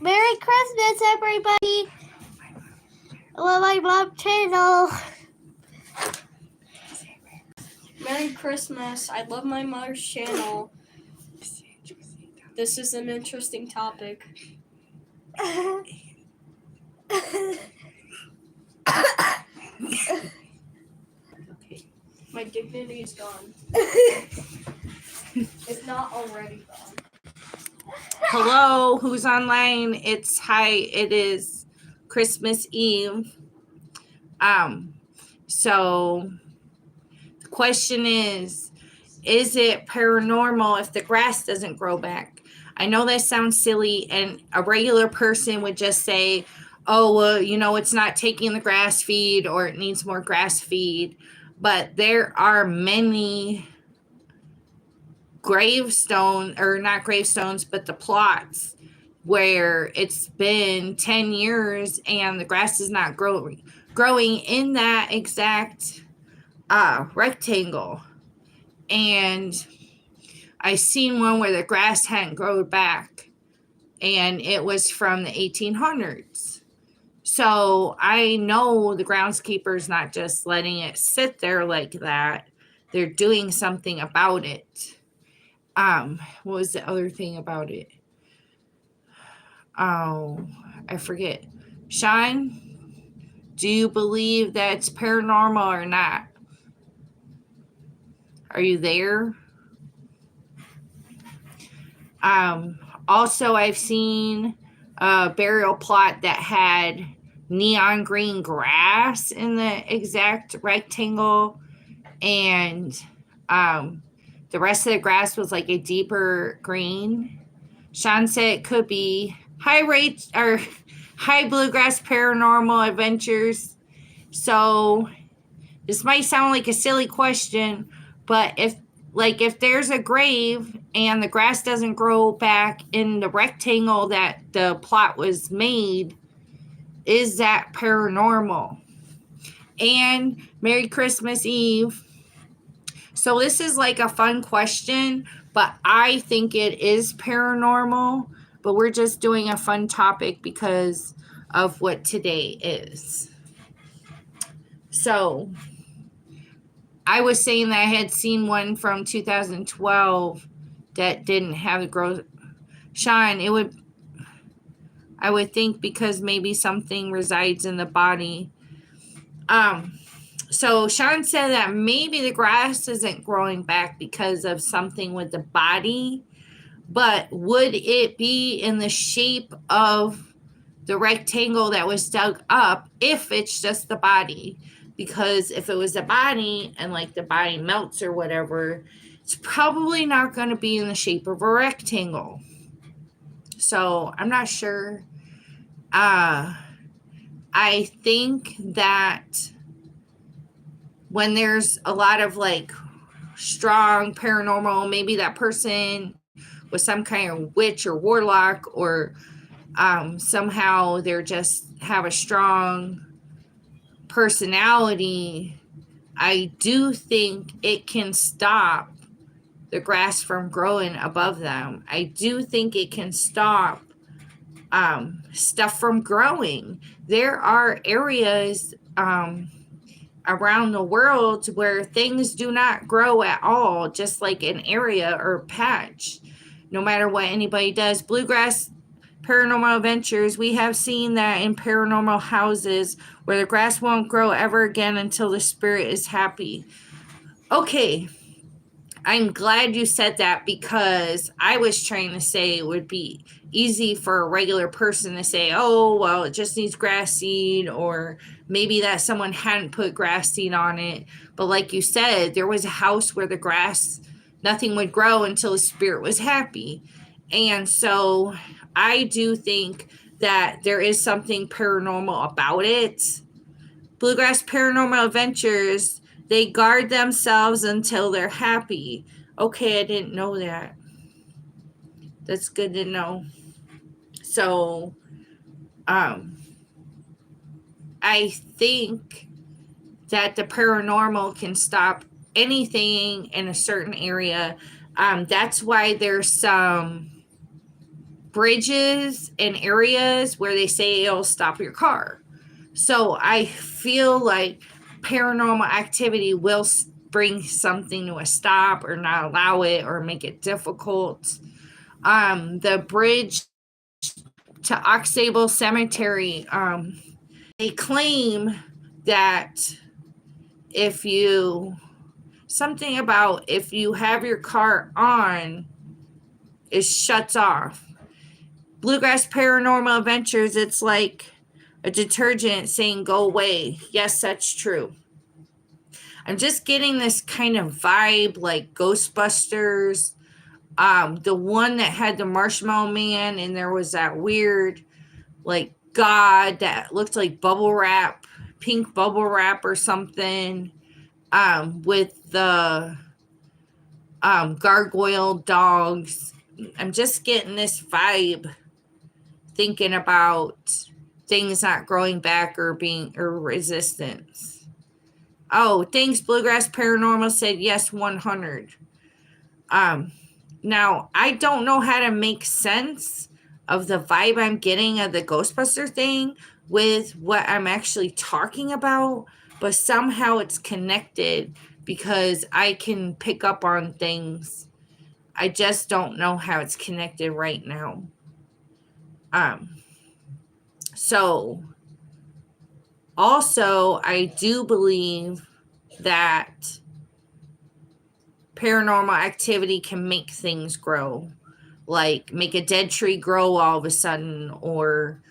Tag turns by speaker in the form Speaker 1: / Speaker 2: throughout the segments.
Speaker 1: Merry Christmas, everybody! On my mom channel.
Speaker 2: Merry Christmas. I love my mother's channel. This is an interesting topic. Okay. My dignity is gone. It's not already gone.
Speaker 3: Hello, who's online? It is Christmas Eve. So the question is it paranormal if the grass doesn't grow back? I know that sounds silly, and a regular person would just say, oh, well, it's not taking the grass feed or it needs more grass feed. But there are many not gravestones, but the plots where it's been 10 years and the grass is not growing in that exact rectangle. And I seen one where the grass hadn't grown back, and it was from the 1800s. So I know the groundskeeper's not just letting it sit there like that. They're doing something about it. What was the other thing about it? Oh, I forget. Sean, do you believe that it's paranormal or not? Are you there? Also, I've seen a burial plot that had neon green grass in the exact rectangle, and the rest of the grass was like a deeper green. Sean said it could be Hi Bluegrass Paranormal Adventures. So this might sound like a silly question, but if there's a grave and the grass doesn't grow back in the rectangle that the plot was made, is that paranormal? And Merry Christmas Eve. So this is like a fun question, but I think it is paranormal, but we're just doing a fun topic because of what today is. So I was saying that I had seen one from 2012 that didn't have the growth. Sean, I would think because maybe something resides in the body. So Sean said that maybe the grass isn't growing back because of something with the body, but would it be in the shape of the rectangle that was dug up if it's just the body? Because if it was the body and like the body melts or whatever, it's probably not going to be in the shape of a rectangle. So I'm not sure. I think that when there's a lot of like strong paranormal, maybe that person was some kind of witch or warlock, or somehow they're just have a strong personality. I do think it can stop the grass from growing above them. I do think it can stop stuff from growing. There are areas around the world where things do not grow at all, just like an area or patch, no matter what anybody does. Bluegrass Paranormal Adventures, we have seen that in paranormal houses where the grass won't grow ever again until the spirit is happy. Okay, I'm glad you said that, because I was trying to say it would be easy for a regular person to say, oh, well, it just needs grass seed, or maybe that someone hadn't put grass seed on it. But like you said, there was a house where the grass, nothing would grow until the spirit was happy. And so I do think that there is something paranormal about it. Bluegrass Paranormal Adventures, they guard themselves until they're happy. Okay, I didn't know that. That's good to know. So, I think that the paranormal can stop anything in a certain area. That's why there's some bridges and areas where they say it'll stop your car. So I feel like paranormal activity will bring something to a stop or not allow it or make it difficult. The bridge to Oxable Cemetery, they claim that if you have your car on, it shuts off. Bluegrass Paranormal Adventures, it's like a detergent saying go away. Yes, that's true. I'm just getting this kind of vibe like Ghostbusters. The one that had the Marshmallow Man, and there was that weird like god that looked like bubble wrap, pink bubble wrap or something, with the gargoyle dogs. I'm just getting this vibe thinking about things not growing back or resistance. Oh, thanks, Bluegrass Paranormal said yes 100. Now I don't know how to make sense of the vibe I'm getting of the Ghostbuster thing with what I'm actually talking about, but somehow it's connected because I can pick up on things. I just don't know how it's connected right now. So also I do believe that paranormal activity can make things grow, like make a dead tree grow all of a sudden, or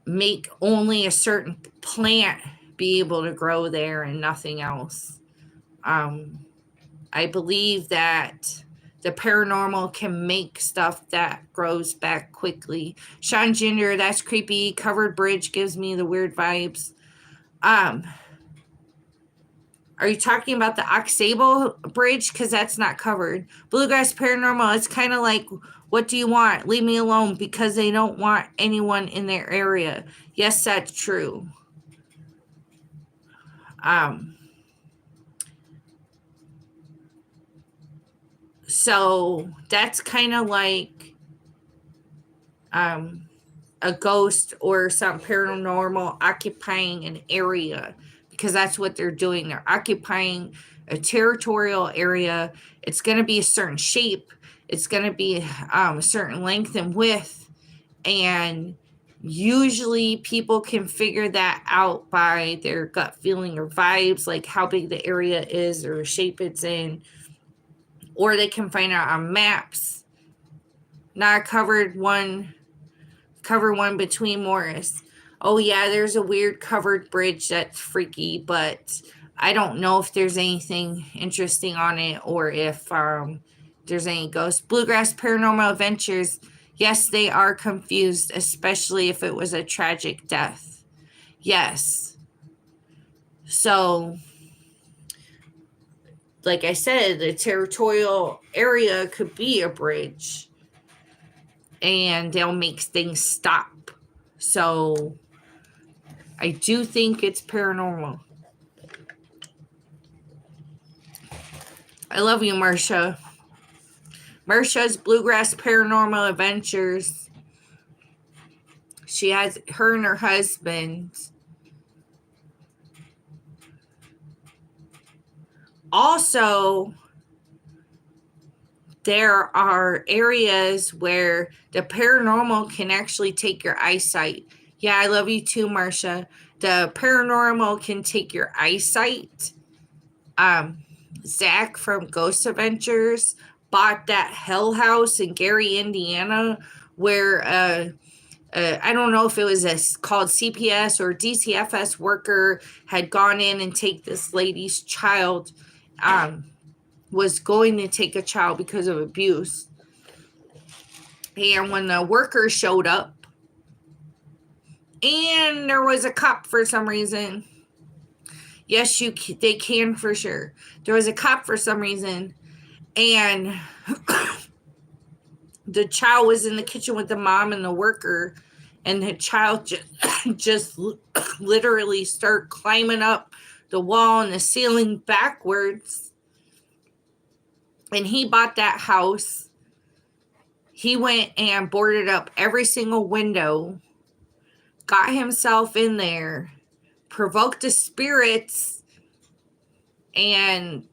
Speaker 3: make only a certain plant be able to grow there and nothing else. I believe that the paranormal can make stuff that grows back quickly. Sean Ginger, that's creepy. Covered bridge gives me the weird vibes. Are you talking about the Oxable Bridge? Because that's not covered. Bluegrass Paranormal, it's kind of like, what do you want? Leave me alone, because they don't want anyone in their area. Yes, that's true. So that's kind of like a ghost or some paranormal occupying an area, because that's what they're doing. They're occupying a territorial area. It's going to be a certain shape. It's going to be a certain length and width. And usually people can figure that out by their gut feeling or vibes, like how big the area is or the shape it's in. Or they can find out on maps. Not covered one. Cover one between Morris. Oh yeah, there's a weird covered bridge that's freaky, but I don't know if there's anything interesting on it or if there's any ghosts. Bluegrass Paranormal Adventures, yes, they are confused, especially if it was a tragic death. Yes. So, like I said, the territorial area could be a bridge, and they'll make things stop. So I do think it's paranormal. I love you, Marsha. Marsha's Bluegrass Paranormal Adventures. She has her and her husband. Also, there are areas where the paranormal can actually take your eyesight. Yeah, I love you too, Marsha. The paranormal can take your eyesight. Zach from Ghost Adventures bought that hell house in Gary, Indiana, where I don't know if it was called CPS or DCFS worker had gone in and take this lady's child, was going to take a child because of abuse. And when the worker showed up, and there was a cop for some reason. Yes, they can for sure. There was a cop for some reason, and the child was in the kitchen with the mom and the worker, and the child just literally started climbing up the wall and the ceiling backwards. And he bought that house. he went and boarded up every single window, got himself in there, provoked the spirits, and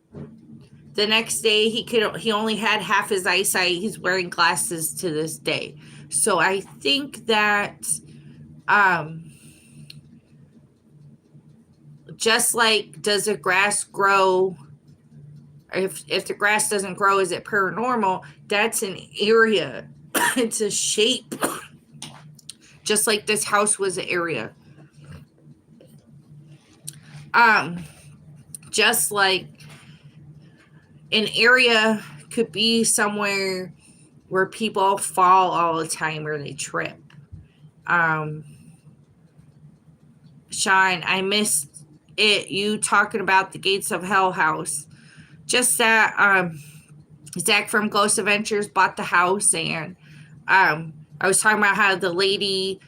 Speaker 3: the next day he only had half his eyesight. He's wearing glasses to this day. So I think that just like, does the grass grow? If the grass doesn't grow, is it paranormal? That's an area. It's a shape. Just like this house was an area. Just like an area could be somewhere where people fall all the time or they trip. Sean, I missed it. You talking about the Gates of Hell house. Just that Zach from Ghost Adventures bought the house, and I was talking about how the lady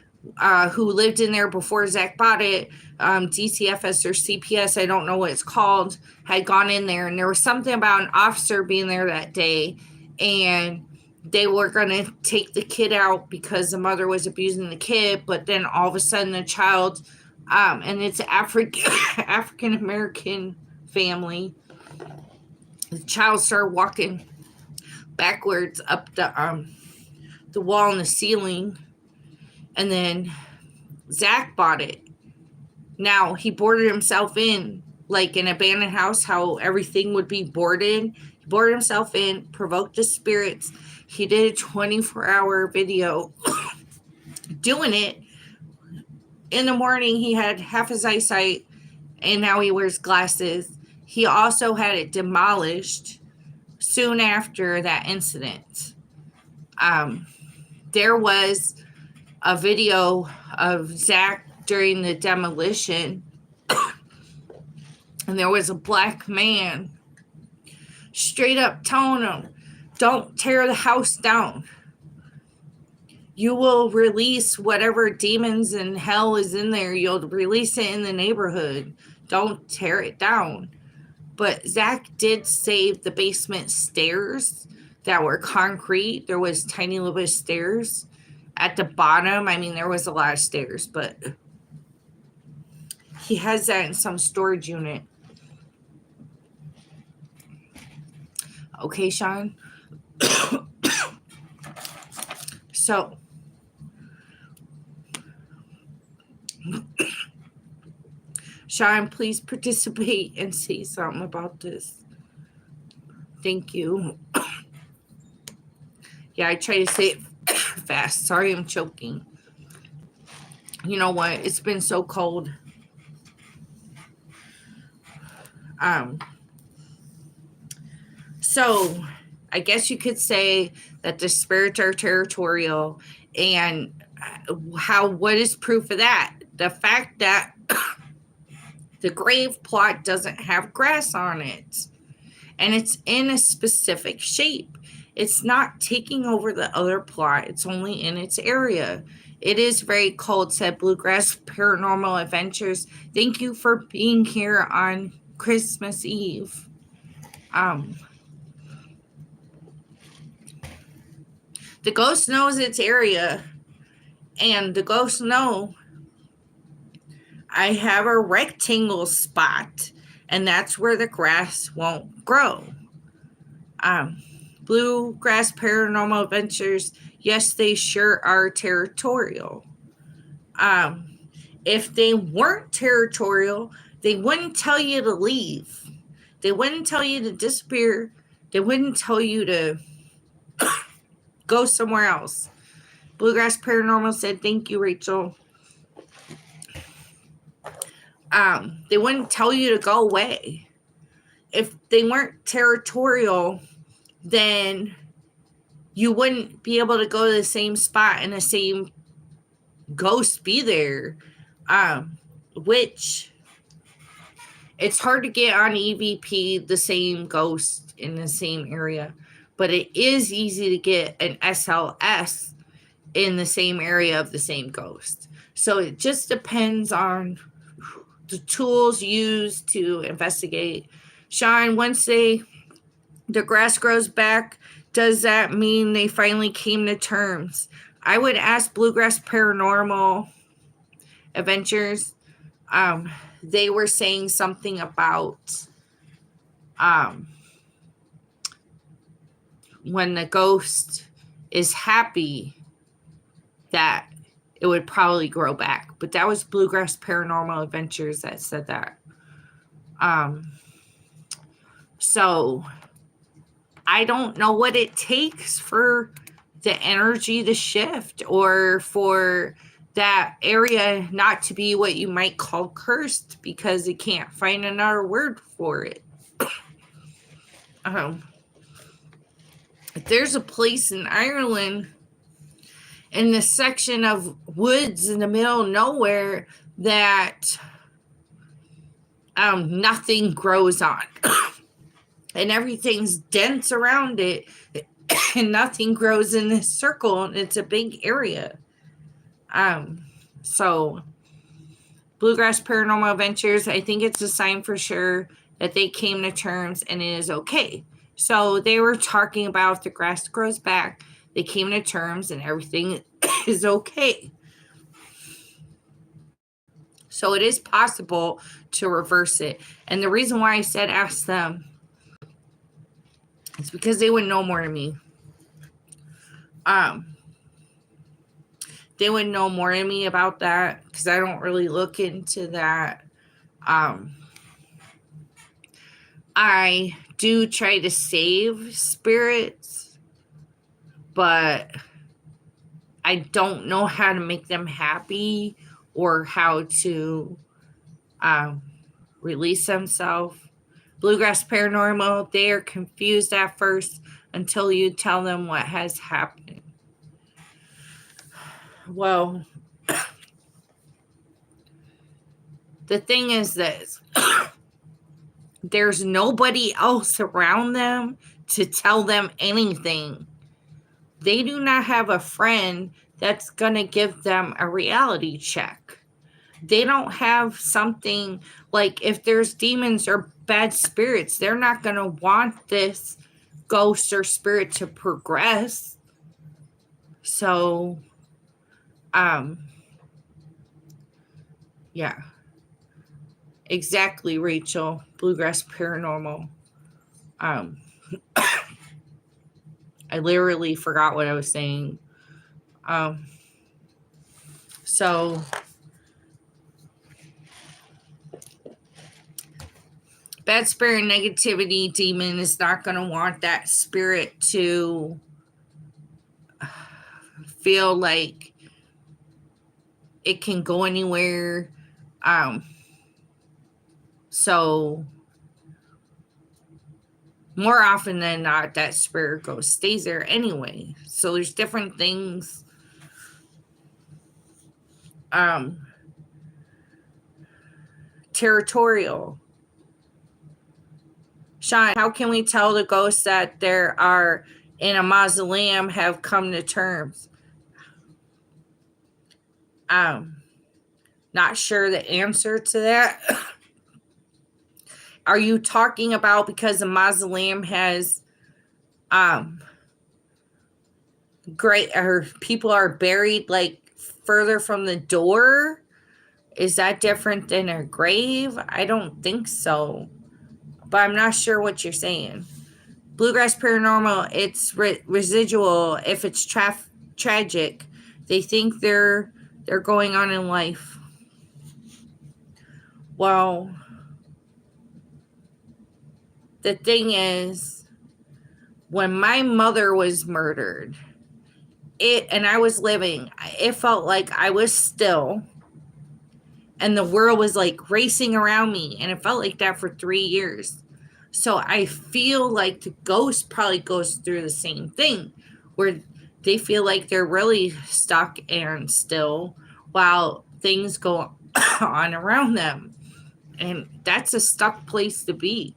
Speaker 3: who lived in there before Zach bought it, DCFS or CPS, I don't know what it's called, had gone in there, and there was something about an officer being there that day, and they were going to take the kid out because the mother was abusing the kid, but then all of a sudden the child, and it's an African American family, the child started walking backwards up the wall and the ceiling, and then Zach bought it. Now he boarded himself in like an abandoned house, how everything would be boarded. He boarded himself in, provoked the spirits. He did a 24-hour video doing it. In the morning, he had half his eyesight, and now he wears glasses. He also had it demolished soon after that incident. There was a video of Zach during the demolition, and there was a black man straight up telling him, don't tear the house down. You will release whatever demons and hell is in there. You'll release it in the neighborhood. Don't tear it down. But Zach did save the basement stairs that were concrete. There was tiny little bit of stairs at the bottom. I mean, there was a lot of stairs, but he has that in some storage unit. Okay, Sean. So, Sean, please participate and say something about this. Thank you. Yeah, I try to say it fast. Sorry, I'm choking. You know what? It's been so cold. So, I guess you could say that the spirits are territorial, and what is proof of that? The fact that the grave plot doesn't have grass on it, and it's in a specific shape. It's not taking over the other plot. It's only in its area. It is very cold, said Bluegrass Paranormal Adventures. Thank you for being here on Christmas Eve. The ghost knows its area, and the ghosts know I have a rectangle spot, and that's where the grass won't grow. Bluegrass Paranormal Adventures, yes, they sure are territorial. If they weren't territorial, they wouldn't tell you to leave. They wouldn't tell you to disappear. They wouldn't tell you to go somewhere else. Bluegrass Paranormal said, thank you, Rachel. They wouldn't tell you to go away. If they weren't territorial, then you wouldn't be able to go to the same spot and the same ghost be there. Which it's hard to get on EVP the same ghost in the same area, but it is easy to get an SLS in the same area of the same ghost. So it just depends on the tools used to investigate. Sean, once the grass grows back, Does that mean they finally came to terms? I would ask Bluegrass Paranormal Adventures. They were saying something about when the ghost is happy that it would probably grow back. But that was Bluegrass Paranormal Adventures that said that. So I don't know what it takes for the energy to shift or for that area not to be what you might call cursed because it can't find another word for it. There's a place in Ireland in the section of woods in the middle of nowhere that nothing grows on. And everything's dense around it. And nothing grows in this circle. And it's a big area. So Bluegrass Paranormal Adventures, I think it's a sign for sure that they came to terms and it is okay. So they were talking about if the grass grows back, they came to terms and everything is okay. So it is possible to reverse it. And the reason why I said ask them is because they would know more than me. They would know more than me about that because I don't really look into that. I do try to save spirits, but I don't know how to make them happy or how to release themselves. Bluegrass Paranormal, they are confused at first until you tell them what has happened. Well, the thing is this. There's nobody else around them to tell them anything. They do not have a friend that's going to give them a reality check. They don't have something like if there's demons or bad spirits, they're not going to want this ghost or spirit to progress. So, yeah. Exactly, Rachel. Bluegrass Paranormal. I literally forgot what I was saying. So bad spirit negativity demon is not going to want that spirit to feel like it can go anywhere. So more often than not, that spirit ghost stays there anyway. So there's different things. Territorial. Sean, how can we tell the ghosts that there are in a mausoleum have come to terms? Not sure the answer to that. Are you talking about because the mausoleum has great or people are buried like further from the door? Is that different than a grave? I don't think so. But I'm not sure what you're saying. Bluegrass Paranormal, it's residual. If it's tragic, they think they're going on in life. Well, the thing is, when my mother was murdered, and I was living, it felt like I was still, and the world was like racing around me, and it felt like that for 3 years. So I feel like the ghost probably goes through the same thing, where they feel like they're really stuck and still while things go on around them. And that's a stuck place to be.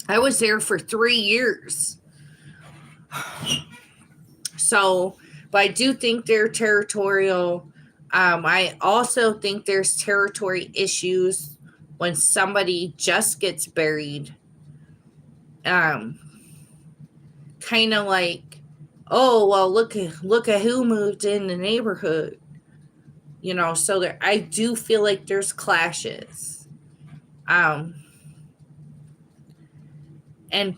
Speaker 3: I was there for 3 years. So, but I do think they're territorial. I also think there's territory issues when somebody just gets buried. kind of like, oh, well, look at who moved in the neighborhood. So there, I do feel like there's clashes. And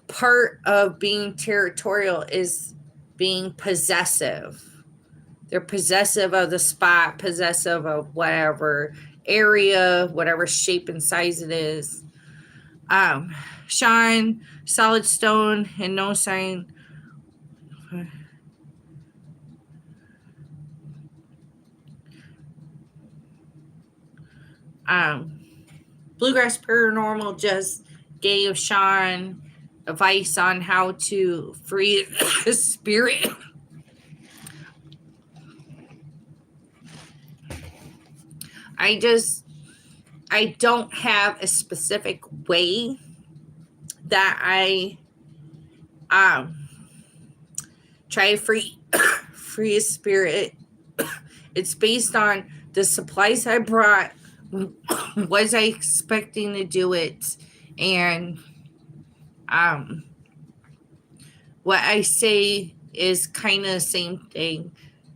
Speaker 3: part of being territorial is being possessive. They're possessive of the spot, possessive of whatever area, whatever shape and size it is. Sean, solid stone, and no sign. Bluegrass Paranormal just gave Sean advice on how to free his spirit. I don't have a specific way that I try to free his spirit. It's based on the supplies I brought. Was I expecting to do it? And what I say is kind of the same thing,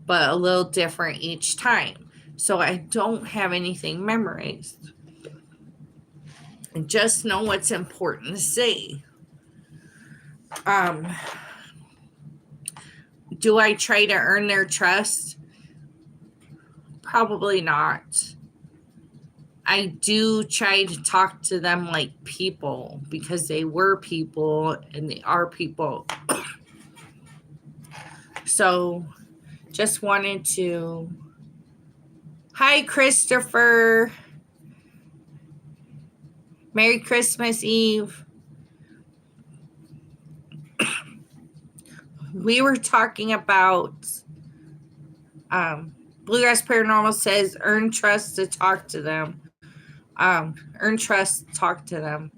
Speaker 3: but a little different each time. So I don't have anything memorized. I just know what's important to say. Do I try to earn their trust? Probably not. I do try to talk to them like people because they were people and they are people. So just wanted to... Hi, Christopher. Merry Christmas Eve. We were talking about Bluegrass Paranormal says earn trust to talk to them. Earn trust, talk to them.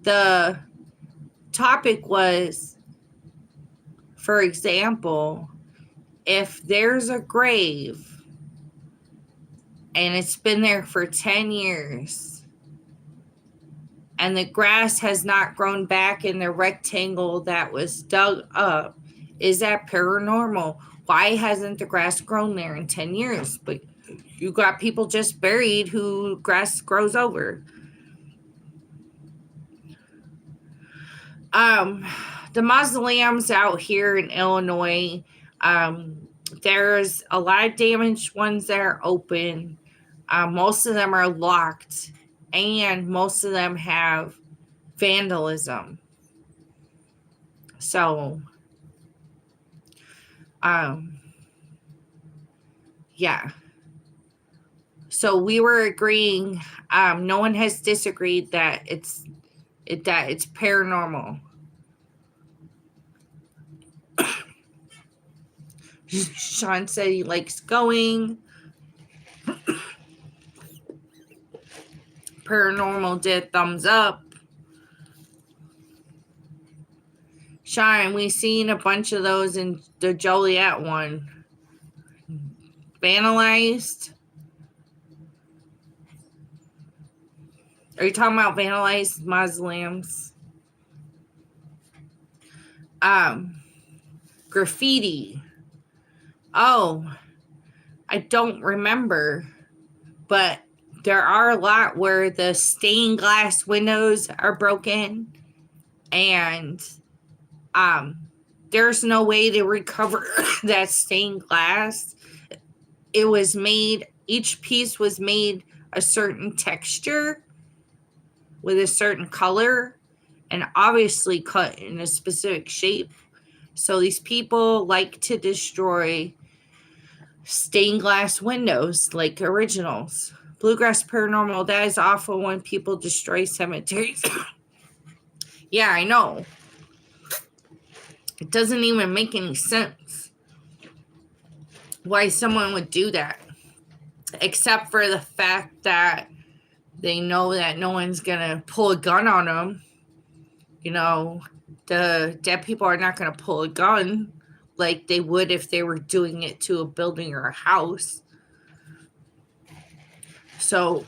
Speaker 3: The topic was, for example, if there's a grave and it's been there for 10 years and the grass has not grown back in the rectangle that was dug up, is that paranormal? Why hasn't the grass grown there in 10 years? But you got people just buried who grass grows over. The mausoleums out here in Illinois, there's a lot of damaged ones that are open. Most of them are locked, and most of them have vandalism. So, yeah. So we were agreeing. No one has disagreed that it's paranormal. Sean said he likes going. Paranormal did thumbs up. Sean, we seen a bunch of those in the Joliet one. Vandalized. Are you talking about vandalized mausoleums? Graffiti. Oh, I don't remember, but there are a lot where the stained glass windows are broken, and there's no way to recover that stained glass. It was made, each piece was made a certain texture with a certain color and obviously cut in a specific shape. So these people like to destroy stained glass windows like originals. Bluegrass Paranormal, that is awful when people destroy cemeteries. Yeah, I know. It doesn't even make any sense why someone would do that. Except for the fact that they know that no one's going to pull a gun on them. The dead people are not going to pull a gun like they would if they were doing it to a building or a house. So,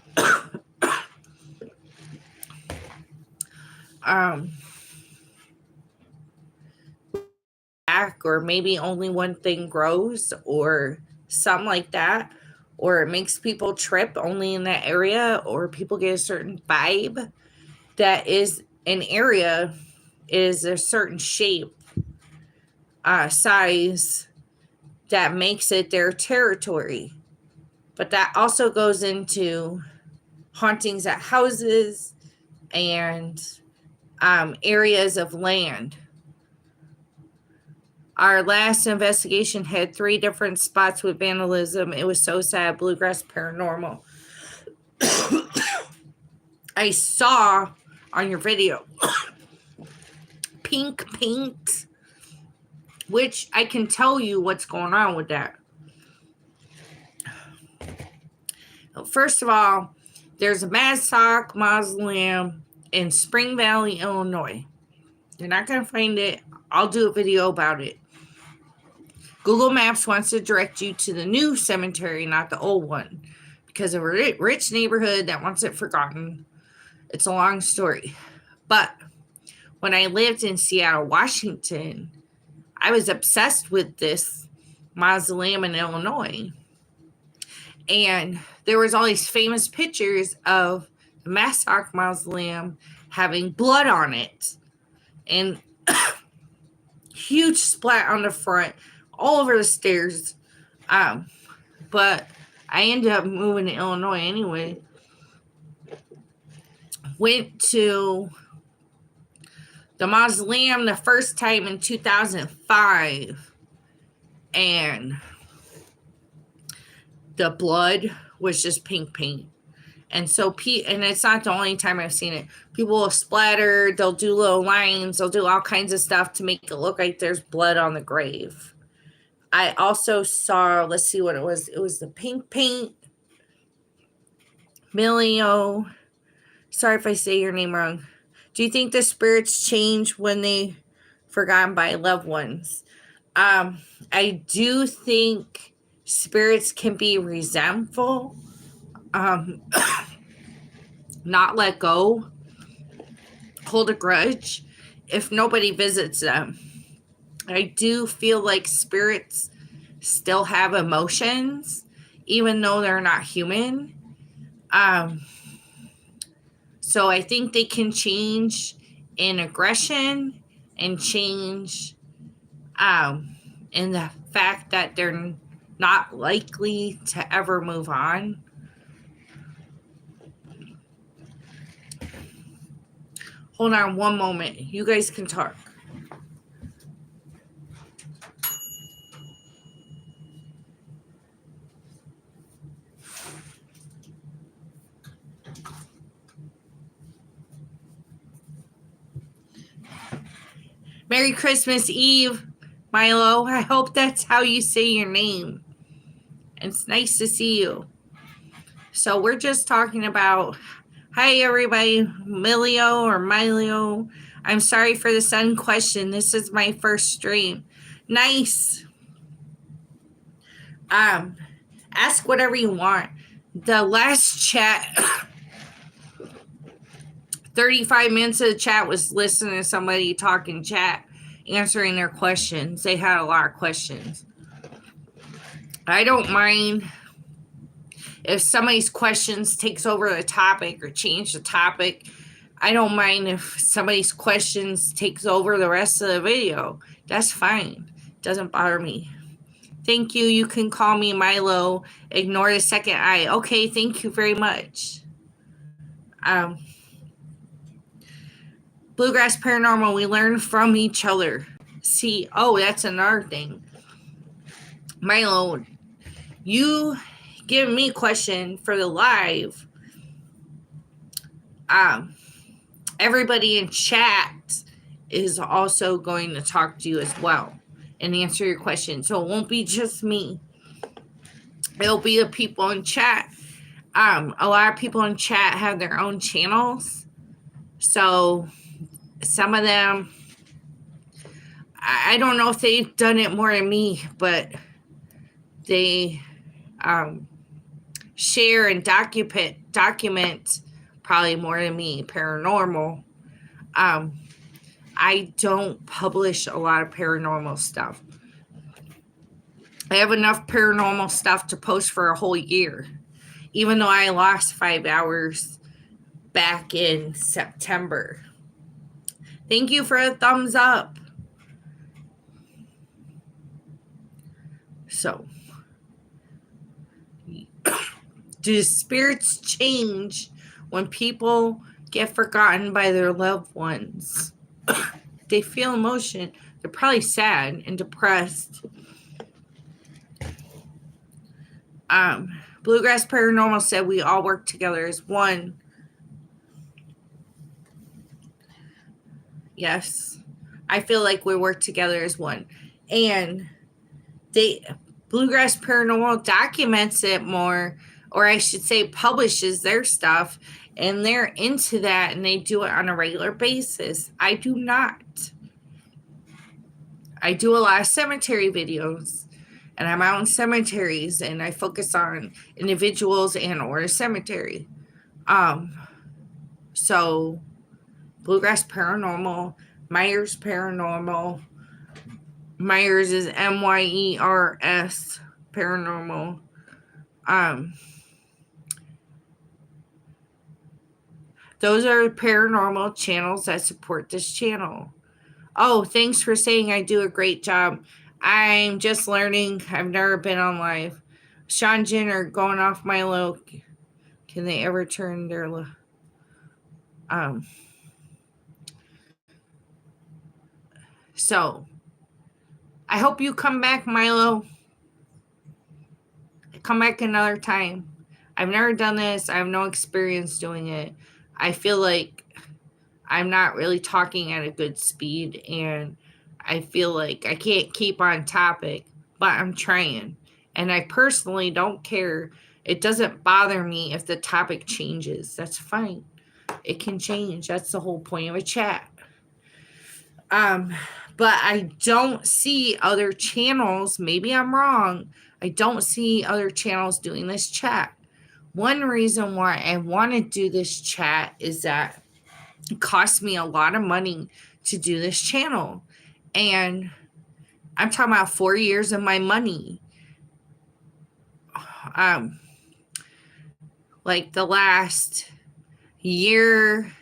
Speaker 3: back, or maybe only one thing grows, or something like that, or it makes people trip only in that area, or people get a certain vibe that is an area is a certain shape, size that makes it their territory. But that also goes into hauntings at houses and areas of land. Our last investigation had 3 different spots with vandalism. It was so sad. Bluegrass Paranormal. I saw on your video pink paint, which I can tell you what's going on with that. First of all, there's a Massac mausoleum in Spring Valley, Illinois. You're not going to find it. I'll do a video about it. Google Maps wants to direct you to the new cemetery, not the old one, because of a rich neighborhood that wants it forgotten. It's a long story. But when I lived in Seattle, Washington, I was obsessed with this mausoleum in Illinois. And there was all these famous pictures of the Massac mausoleum having blood on it. And huge splat on the front, all over the stairs. But I ended up moving to Illinois anyway. Went to the mausoleum the first time in 2005. And the blood was just pink paint. And so, and it's not the only time I've seen it. People will splatter, they'll do little lines, they'll do all kinds of stuff to make it look like there's blood on the grave. I also saw, let's see what it was. It was the pink paint. Milio. Sorry if I say your name wrong. Do you think the spirits change when they forgotten by loved ones? I do think spirits can be resentful. Not let go, hold a grudge if nobody visits them. I do feel like spirits still have emotions, even though they're not human. So I think they can change in aggression and change in the fact that they're not likely to ever move on. Hold on one moment. You guys can talk. Merry Christmas Eve, Milo. I hope that's how you say your name. It's nice to see you. So we're just talking about, hi everybody, Milio or Milo. I'm sorry for the sudden question. This is my first stream. Nice. Ask whatever you want. The last chat, 35 minutes of the chat was listening to somebody talk in chat, answering their questions. They had a lot of questions. I don't mind if somebody's questions takes over the topic or change the topic. I don't mind if somebody's questions takes over the rest of the video. That's fine. Doesn't bother me. Thank you. You can call me Milo. Ignore the second I. Okay, thank you very much. Bluegrass Paranormal, we learn from each other. See, oh, that's another thing. Milo, you give me a question for the live. Everybody in chat is also going to talk to you as well and answer your question. So it won't be just me. It'll be the people in chat. A lot of people in chat have their own channels. So some of them, I don't know if they've done it more than me, but they share and document probably more than me, paranormal. I don't publish a lot of paranormal stuff. I have enough paranormal stuff to post for a whole year, even though I lost 5 hours back in September. Thank you for a thumbs up. So, do spirits change when people get forgotten by their loved ones? They feel emotion. They're probably sad and depressed. Bluegrass Paranormal said we all work together as one. Yes, I feel like we work together as one. And Bluegrass Paranormal documents it more, or I should say publishes their stuff, and they're into that and they do it on a regular basis. I do not. I do a lot of cemetery videos, and I'm out in cemeteries and I focus on individuals and or a cemetery. So Bluegrass Paranormal, Myers Paranormal. Myers is Myers Paranormal. Those are paranormal channels that support this channel. Oh, thanks for saying I do a great job. I'm just learning. I've never been on live. Sean Jenner going off Milo. Can they ever turn their So I hope you come back, Milo. Come back another time. I've never done this. I have no experience doing it. I feel like I'm not really talking at a good speed, and I feel like I can't keep on topic, but I'm trying. And I personally don't care. It doesn't bother me if the topic changes. That's fine. It can change. That's the whole point of a chat. But I don't see other channels. Maybe I'm wrong. I don't see other channels doing this chat. One reason why I want to do this chat is that it costs me a lot of money to do this channel. And I'm talking about 4 years of my money. Like the last year,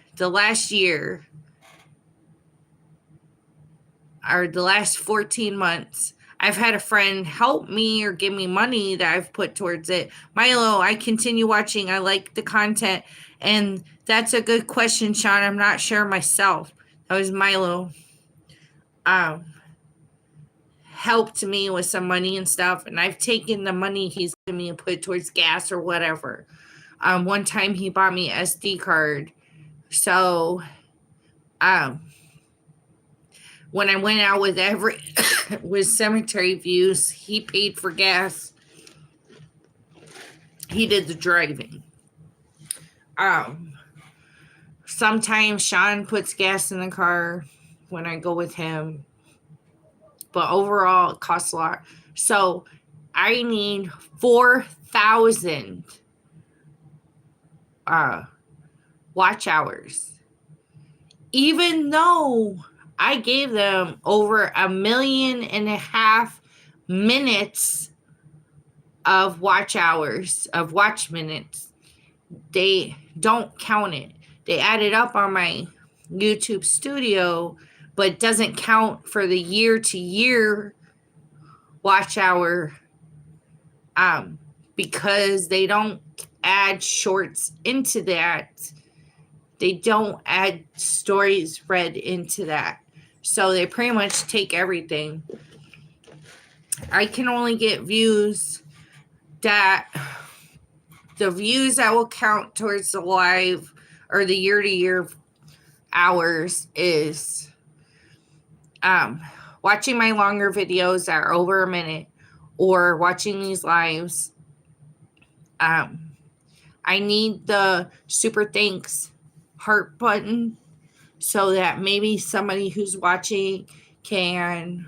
Speaker 3: or the last 14 months, I've had a friend help me or give me money that I've put towards it. Milo, I continue watching. I like the content. And that's a good question, Sean. I'm not sure myself. That was Milo. Helped me with some money and stuff. And I've taken the money he's given me and put it towards gas or whatever. One time he bought me an SD card. So, when I went out with with Cemetery Views, he paid for gas. He did the driving. Sometimes Sean puts gas in the car when I go with him. But overall, it costs a lot. So I need 4,000 watch hours. Even though I gave them over 1.5 million minutes of watch hours, of watch minutes. They don't count it. They add it up on my YouTube studio, but it doesn't count for the year-to-year watch hour because they don't add shorts into that. They don't add stories read into that. So they pretty much take everything. I can only get views that the views that will count towards the live or the year-to-year hours is watching my longer videos that are over a minute or watching these lives. I need the super thanks heart button so that maybe somebody who's watching can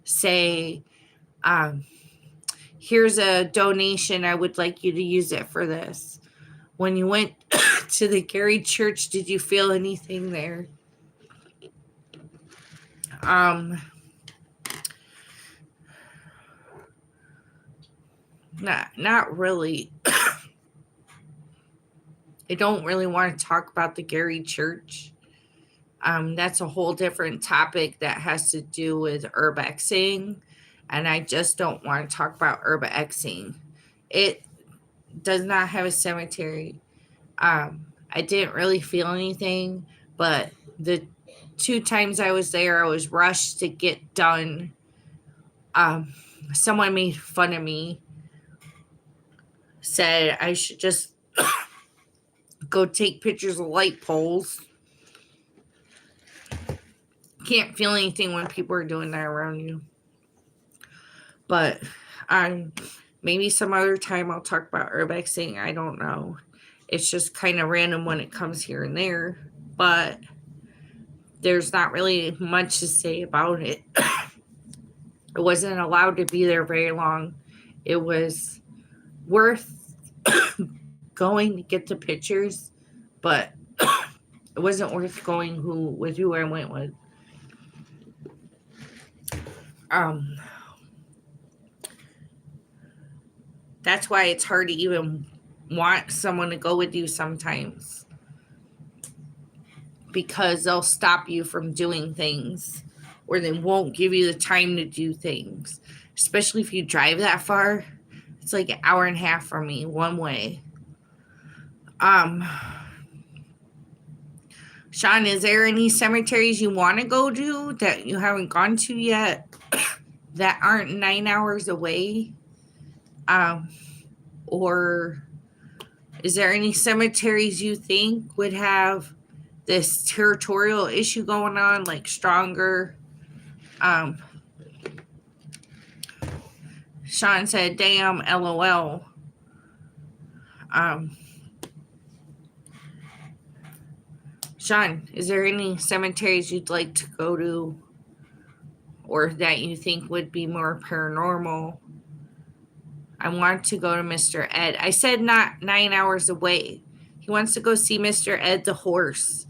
Speaker 3: say, here's a donation. I would like you to use it for this. When you went to the Gary Church, did you feel anything there? Not really. I don't really want to talk about the Gary Church. That's a whole different topic that has to do with urbexing, and I just don't want to talk about urbexing. It does not have a cemetery. I didn't really feel anything, but the 2 times I was there, I was rushed to get done. Someone made fun of me, said I should just go take pictures of light poles. Can't feel anything when people are doing that around you. But maybe some other time I'll talk about urbexing. I don't know. It's just kind of random when it comes here and there. But there's not really much to say about it. It wasn't allowed to be there very long. It was worth going to get the pictures, but it wasn't worth going with who I went with. That's why it's hard to even want someone to go with you sometimes, because they'll stop you from doing things, or they won't give you the time to do things, especially if you drive that far. It's like an hour and a half for me one way. Sean, is there any cemeteries you want to go to that you haven't gone to yet that aren't 9 hours away? Or is there any cemeteries you think would have this territorial issue going on, like stronger? Sean said, damn, LOL. Sean, is there any cemeteries you'd like to go to, or that you think would be more paranormal? I want to go to Mr. Ed. I said not 9 hours away. He wants to go see Mr. Ed the horse.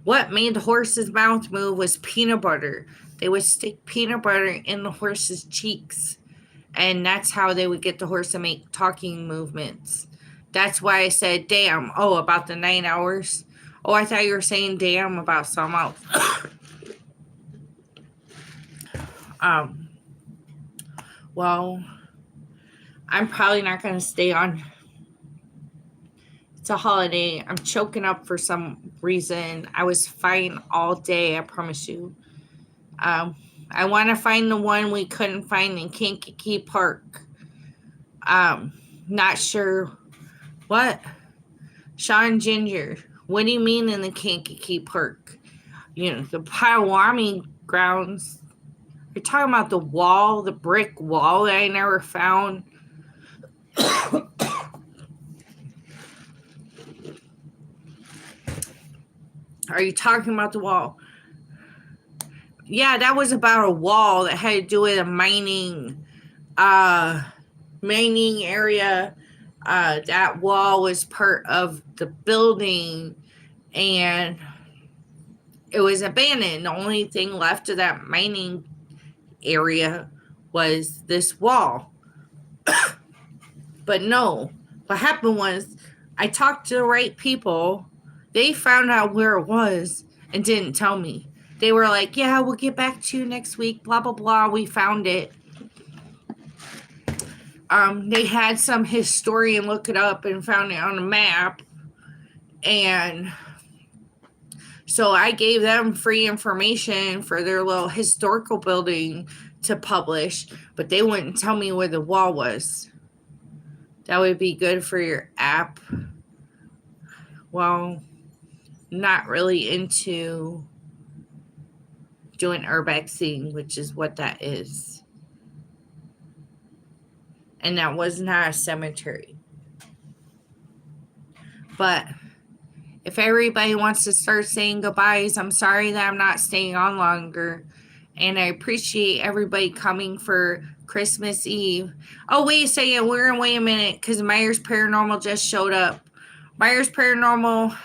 Speaker 3: What made the horse's mouth move was peanut butter. They would stick peanut butter in the horse's cheeks, and that's how they would get the horse to make talking movements. That's why I said, damn. Oh, about the 9 hours? Oh, I thought you were saying damn about something else. Well, I'm probably not going to stay on. It's a holiday. I'm choking up for some reason. I was fine all day, I promise you. I want to find the one we couldn't find in Kankakee Park. Not sure. What? Sean Ginger, what do you mean in the Kankakee Park? You know, the Potawatomi grounds. You're talking about the wall, the brick wall that I never found. Are you talking about the wall? Yeah, that was about a wall that had to do with a mining area. That wall was part of the building, and it was abandoned. The only thing left of that mining area was this wall. But no, what happened was I talked to the right people. They found out where it was and didn't tell me. They were like, yeah, we'll get back to you next week, blah, blah, blah. We found it. They had some historian look it up and found it on a map. And so I gave them free information for their little historical building to publish, but they wouldn't tell me where the wall was. That would be good for your app. Well, not really into doing urbexing, which is what that is. And that was not a cemetery. But if everybody wants to start saying goodbyes, I'm sorry that I'm not staying on longer. And I appreciate everybody coming for Christmas Eve. Oh, wait a second. We're going to wait a minute because Myers Paranormal just showed up. Myers Paranormal,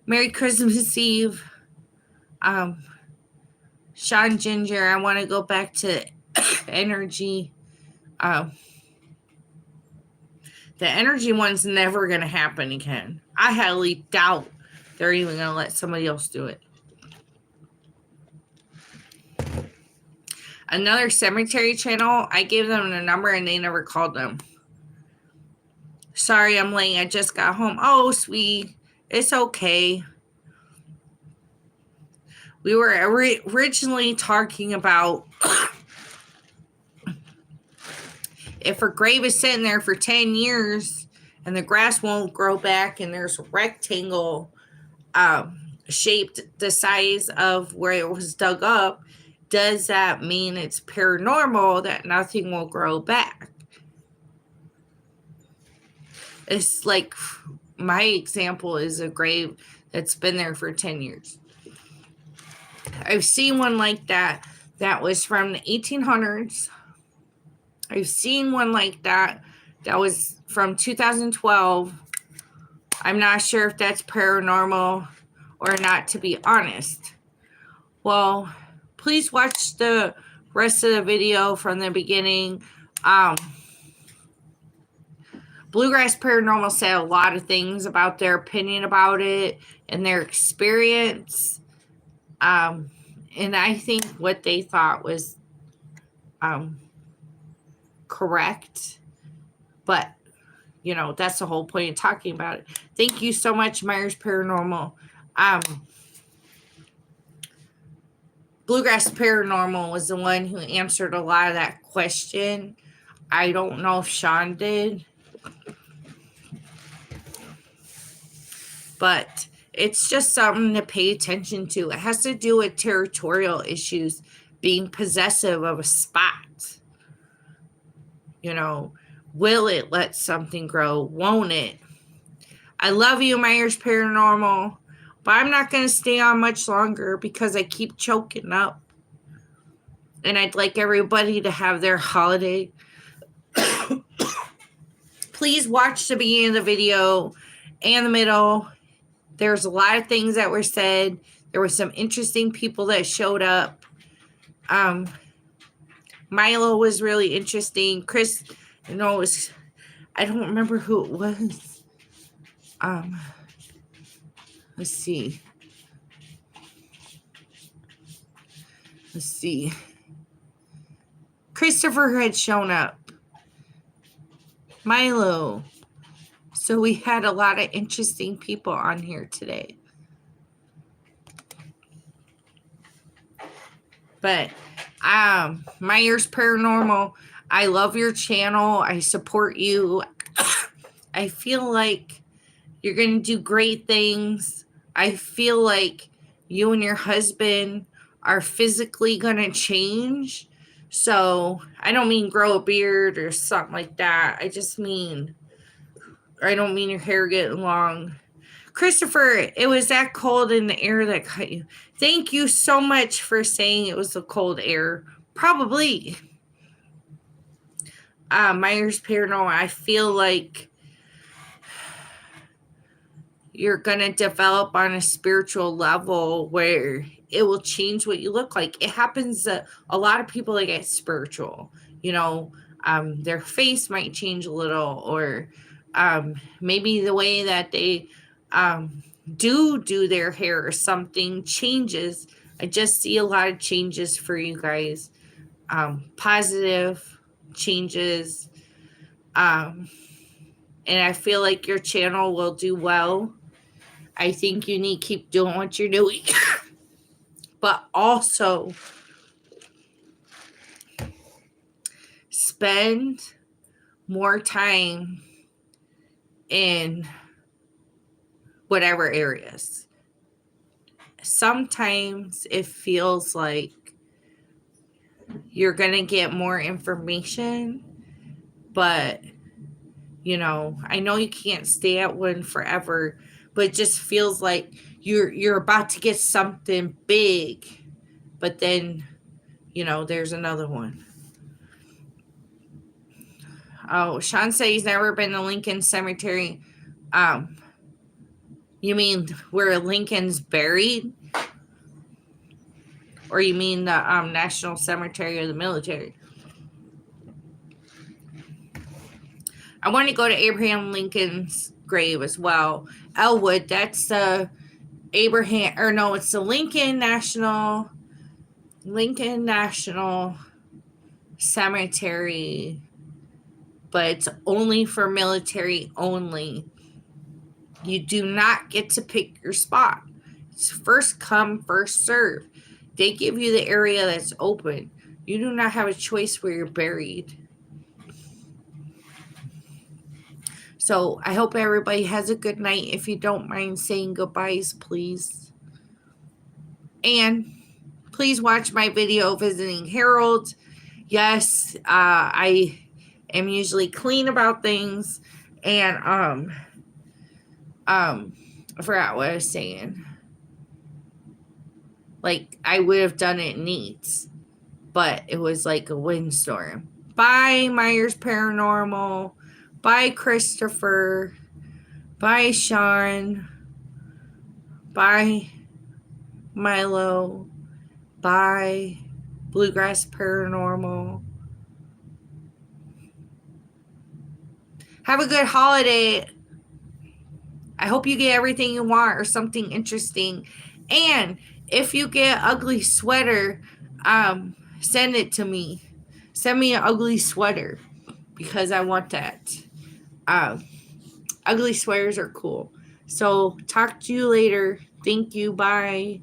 Speaker 3: Merry Christmas Eve. Sean Ginger, I want to go back to energy. The energy one's never going to happen again. I highly doubt they're even going to let somebody else do it. Another cemetery channel, I gave them a number and they never called them. Sorry, I'm late. I just got home. Oh, sweet. It's okay. We were originally talking about if a grave is sitting there for 10 years and the grass won't grow back and there's a rectangle shaped the size of where it was dug up, does that mean it's paranormal that nothing will grow back? It's like my example is a grave that's been there for 10 years. I've seen one like that was from the 1800s. I've seen one like that was from 2012. I'm not sure if that's paranormal or not, to be honest. Well, please watch the rest of the video from the beginning. Bluegrass Paranormal said a lot of things about their opinion about it and their experience. And I think what they thought was correct. But, you know, that's the whole point of talking about it. Thank you so much, Myers Paranormal. Bluegrass Paranormal was the one who answered a lot of that question. I don't know if Sean did. But it's just something to pay attention to. It has to do with territorial issues, being possessive of a spot. You know, will it let something grow? Won't it? I love you, Myers Paranormal, but I'm not going to stay on much longer because I keep choking up. And I'd like everybody to have their holiday. Please watch the beginning of the video and the middle. There's a lot of things that were said. There were some interesting people that showed up. Milo was really interesting. Chris, I don't remember who it was. Let's see. Christopher had shown up. Milo. So we had a lot of interesting people on here today. But Myers Paranormal, I love your channel. I support you. I feel like you're going to do great things. I feel like you and your husband are physically going to change. So I don't mean grow a beard or something like that. I just mean... I don't mean your hair getting long. Christopher, it was that cold in the air that cut you. Thank you so much for saying it was the cold air. Probably. Myers Paranormal, I feel like you're going to develop on a spiritual level where it will change what you look like. It happens to a lot of people that get spiritual. You know, their face might change a little, or... maybe the way that they do their hair or something changes. I just see a lot of changes for you guys. Positive changes. And I feel like your channel will do well. I think you need to keep doing what you're doing. But also spend more time in whatever areas. Sometimes it feels like you're going to get more information, but, you know, I know you can't stay at one forever, but it just feels like you're about to get something big, but then, you know, there's another one. Oh, Sean said he's never been to Lincoln Cemetery. You mean where Lincoln's buried? Or you mean the National Cemetery of the Military? I want to go to Abraham Lincoln's grave as well. Elwood, that's the it's the Lincoln National Cemetery, but it's only for military only. You do not get to pick your spot. It's first come, first serve. They give you the area that's open. You do not have a choice where you're buried. So I hope everybody has a good night. If you don't mind saying goodbyes, please. And please watch my video visiting Harold. Yes, I am usually clean about things. And I forgot what I was saying. Like, I would have done it neat, but it was like a windstorm. Bye, Myers Paranormal. Bye, Christopher. Bye, Sean. Bye, Milo. Bye, Bluegrass Paranormal. Have a good holiday. I hope you get everything you want or something interesting. And if you get an ugly sweater, send it to me. Send me an ugly sweater because I want that. Ugly sweaters are cool. So talk to you later. Thank you. Bye.